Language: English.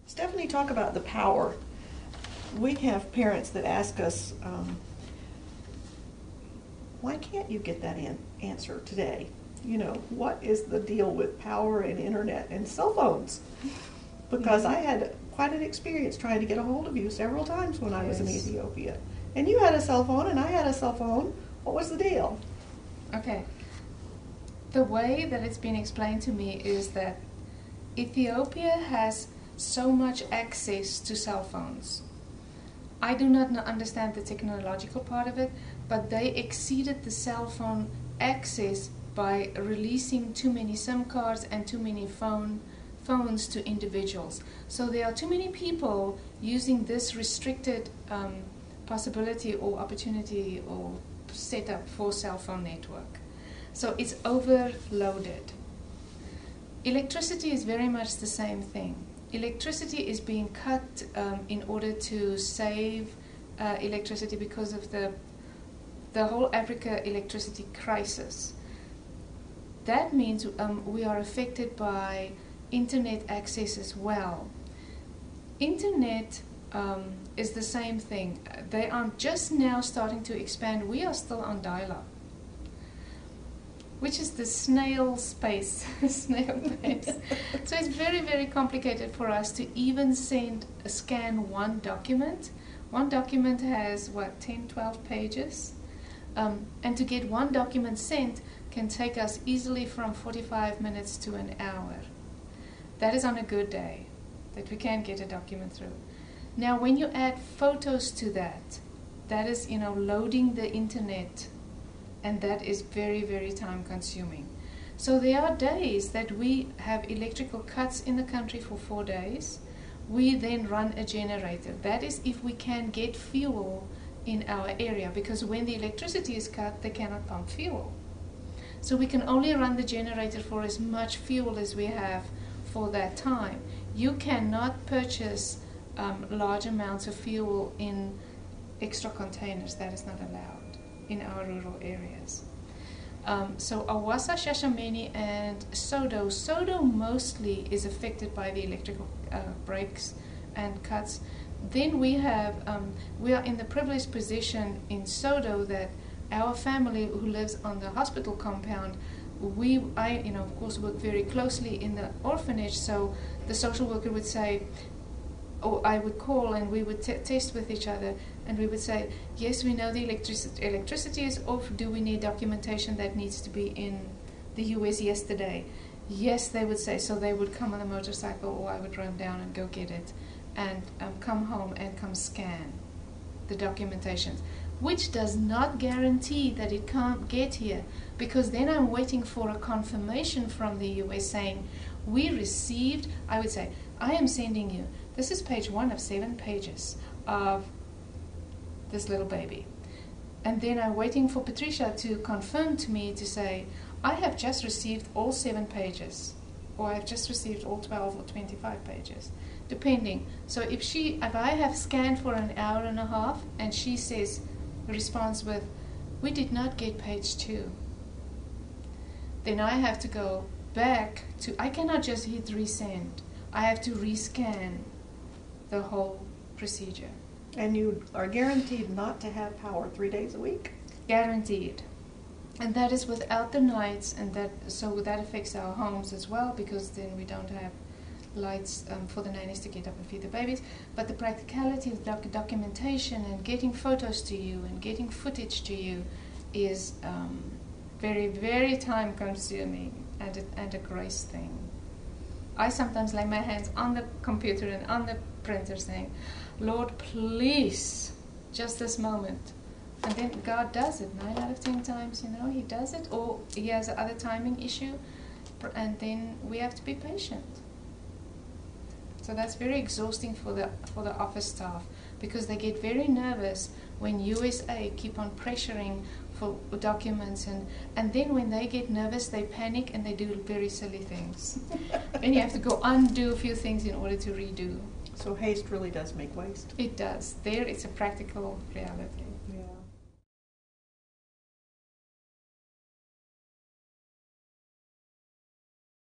Stephanie, talk about the power. We have parents that ask us, why can't you get that answer today? You know, what is the deal with power and internet and cell phones? Because I had quite an experience trying to get a hold of you several times when I was in Ethiopia. And you had a cell phone and I had a cell phone. What was the deal? Okay. The way that it's been explained to me is that Ethiopia has so much access to cell phones. I do not understand the technological part of it, but they exceeded the cell phone access by releasing too many SIM cards and too many phones to individuals. So there are too many people using this restricted possibility or opportunity or setup for cell phone network. So it's overloaded. Electricity is very much the same thing. Electricity is being cut in order to save electricity because of the whole Africa electricity crisis. That means we are affected by internet access as well. Internet is the same thing. They are just now starting to expand. We are still on dial-up, which is the snail space. Snail pace. So it's very, very complicated for us to even scan one document. One document has, 10, 12 pages? And to get one document sent can take us easily from 45 minutes to an hour. That is on a good day, that we can get a document through. Now, when you add photos to that, that is, loading the internet, and that is very, very time consuming. So there are days that we have electrical cuts in the country for 4 days. We then run a generator. That is if we can get fuel in our area, because when the electricity is cut, they cannot pump fuel. So we can only run the generator for as much fuel as we have for that time. You cannot purchase large amounts of fuel in extra containers. That is not allowed in our rural areas. So Awassa, Shashamene, and Sodo. Sodo mostly is affected by the electrical breaks and cuts. Then we are in the privileged position in Sodo that our family who lives on the hospital compound, I of course work very closely in the orphanage, so the social worker would say, or I would call and we would test with each other, and we would say, yes, we know the electricity is off. Do we need documentation that needs to be in the US yesterday? Yes, they would say. So they would come on a motorcycle, or I would run down and go get it, and come home and come scan the documentation, which does not guarantee that it can't get here, because then I'm waiting for a confirmation from the US saying, we received, I would say, I am sending you, this is page 1 of 7 pages of this little baby. And then I'm waiting for Patricia to confirm to me to say, I have just received all 7 pages, or I've just received all 12 or 25 pages, depending. So if I have scanned for an hour and a half and she responds with, we did not get page 2, then I have to go back to, I cannot just hit resend. I have to rescan the whole procedure. And you are guaranteed not to have power 3 days a week? Guaranteed. And that is without the nights, and that affects our homes as well, because then we don't have lights for the nannies to get up and feed the babies. But the practicality of documentation and getting photos to you and getting footage to you is very, very time consuming and a grace thing. I sometimes lay my hands on the computer and on the printer saying, Lord, please, just this moment. And then God does it 9 out of 10 times, He does it, or He has another timing issue, and then we have to be patient. So that's very exhausting for the office staff, because they get very nervous when USA keep on pressuring for documents, and then when they get nervous, they panic and they do very silly things. And you have to go undo a few things in order to redo. So haste really does make waste. It does. There, it's a practical reality.